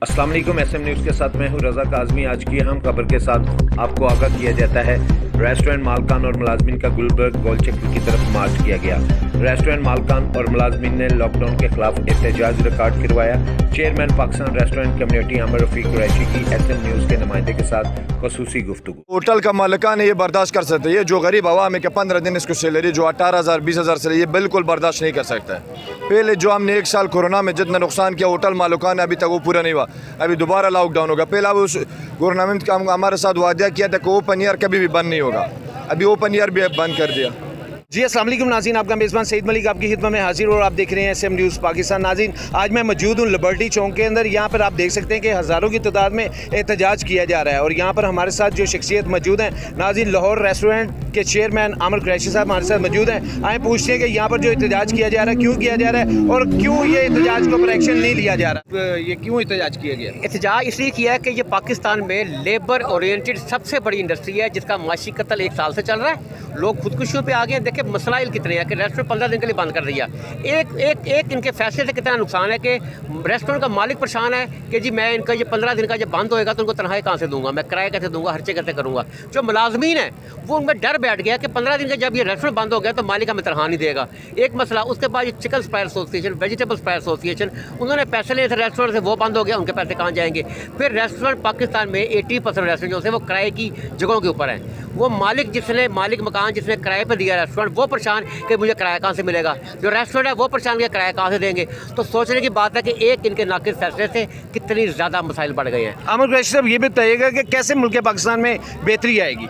अस्सलाम वालेकुम। SM news के साथ मैं हूं रज़ा काज़मी। आज की अहम खबर के साथ आपको आगाह किया जाता है। रेस्टोरेंट मालकान और मुलाजमीन का गुलबर्ग गोल चक्कर की तरफ मार्च किया गया। रेस्टोरेंट मालकान और मुलाजमीन ने लॉकडाउन के खिलाफ एहतजाज रिकॉर्ड करवाया। Chairman Pakistan restaurant community Aamir Rafiq Qureshi की SM न्यूज़ के नुमाइंदे के साथ खसूसी गुफ्तगू। होटल का मालिकान ये बर्दाश्त कर सकते, ये जो गरीब आवाम है कि 15 दिन इसको सैलरी जो 18,000 20,000 से ये बिल्कुल बर्दाश्त नहीं कर सकता है। पहले जो हमने 1 साल कोरोना में जितना नुकसान किया होटल मालिकान ने अभी तक वो पूरा नहीं हुआ। अभी दोबारा लॉकडाउन होगा। पहला वो उस गवर्नमेंट का हमारे साथ वादा किया था कि ओपन एयर कभी भी बंद नहीं होगा, अभी ओपन एयर भी बंद कर दिया। जी अस्सलाम वालेकुम नाज़रीन, आपका मेज़बान सईद मलिक आपकी खिदमत में हाजिर और आप देख रहे हैं SM न्यूज़ पाकिस्तान। नाज़रीन, आज मैं मौजूद हूँ लिबर्टी चौक के अंदर। यहाँ पर आप देख सकते हैं कि हज़ारों की तादाद में एहतजाज किया जा रहा है और यहाँ पर हमारे साथ जो शख्सियत मौजूद हैं नाज़रीन, लाहौर रेस्टोरेंट के चेयरमैन आमिर कुरैशी साहब हमारे साथ मौजूद हैं। आए पूछते हैं कि यहाँ पर जो एहतजाज किया जा रहा है क्यों किया जा रहा है और क्यों ये एहतजाज के ऊपर एक्शन नहीं लिया जा रहा, ये क्यों एहतजाज किया गया? एहतजाज इसलिए किया है कि ये पाकिस्तान में लेबर ओरिएंटेड सबसे बड़ी इंडस्ट्री है जिसका माशी कत्ल 1 साल से चल रहा है। लोग खुदकुशियों पे आ गए हैं। देखिए मसलाइल कितने हैं कि रेस्टोरेंट 15 दिन के लिए बंद कर दिया। एक इनके फैसले से कितना नुकसान है कि रेस्टोरेंट का मालिक परेशान है कि जी मैं इनका ये 15 दिन का जब बंद होएगा तो उनको तनख्वाही कहाँ से दूंगा, मैं किराया कैसे दूंगा, खर्चे कैसे करूँगा। जो मुलाजमीन है वो उनमें डर बैठ गया कि 15 दिन का जब ये रेस्टोरेंट बंद हो गया तो मालिक हमें तनख्वाह नहीं देगा। एक मसला। उसके बाद ये chicken supplier association, vegetable supplier association, उन्होंने पैसे लिए थे रेस्टोरेंट से, वो बंद हो गया, उनके पैसे कहाँ जाएंगे। फिर रेस्टोरेंट पाकिस्तान में 80% रेस्टोरेंट जो है वो किराए की जगहों के ऊपर है। वो मालिक मकान जिसने किराए पर दिया रेस्टोरेंट वो परेशान कि मुझे किराया कहाँ से मिलेगा। जो रेस्टोरेंट है वो परेशान कि किराया कहाँ से देंगे। तो सोचने की बात है कि एक इनके नाकिस फैसले से कितनी ज़्यादा मसाइल बढ़ गए हैं। आमिर कुरैशी साहब, ये भी बताइएगा कि कैसे मुल्क पाकिस्तान में बेहतरी आएगी?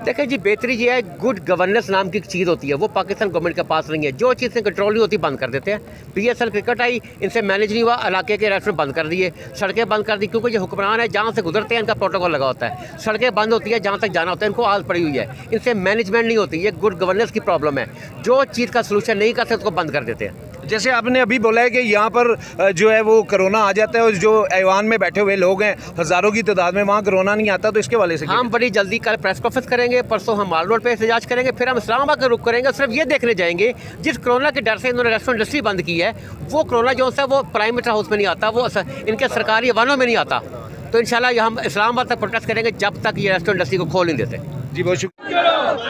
देखिए जी, बेहतरी ये है, गुड गवर्नेंस नाम की एक चीज़ होती है, वो पाकिस्तान गवर्नमेंट के पास नहीं है। जो चीज़ें कंट्रोल नहीं होती बंद कर देते हैं। PSL क्रिकेट आई, इनसे मैनेज नहीं हुआ, इलाके के रेस्टोरेंट बंद कर दिए, सड़कें बंद कर दी, क्योंकि ये हुक्मरान है जहाँ से गुजरते हैं इनका प्रोटोकॉल लगा होता है। सड़कें बंद होती है, जहाँ तक जाना होता है इनको आदत पड़ी हुई है, इनसे मैनेजमेंट नहीं होती। ये गुड गवर्नेंस की प्रॉब्लम है। जो चीज़ का सलूशन नहीं करते उसको बंद कर देते हैं। जैसे आपने अभी बोला है कि यहाँ पर जो है वो कोरोना आ जाता है और जो ऐवान में बैठे हुए लोग हैं हज़ारों की तादाद में, वहाँ कोरोना नहीं आता, तो इसके वाले से हम बड़ी जल्दी कल प्रेस कॉन्फ्रेंस करेंगे, परसों हम माल रोड पे एहतजाज करेंगे, फिर हम इस्लामाबाद का रुख करेंगे। सिर्फ ये देखने जाएंगे जिस कोरोना के डर से इन्होंने रेस्टोरेंट इंडस्ट्री बंद की है, वो कोरोना जो है वो प्राइम मिनिस्टर हाउस में नहीं आता, वो इनके सरकारी वाहनों में नहीं आता। तो इंशाल्लाह हम इस्लामाबाद तक प्रोटेस्ट करेंगे जब तक ये रेस्टोरेंट इंडस्ट्री को खोल नहीं देते। जी बहुत शुक्रिया।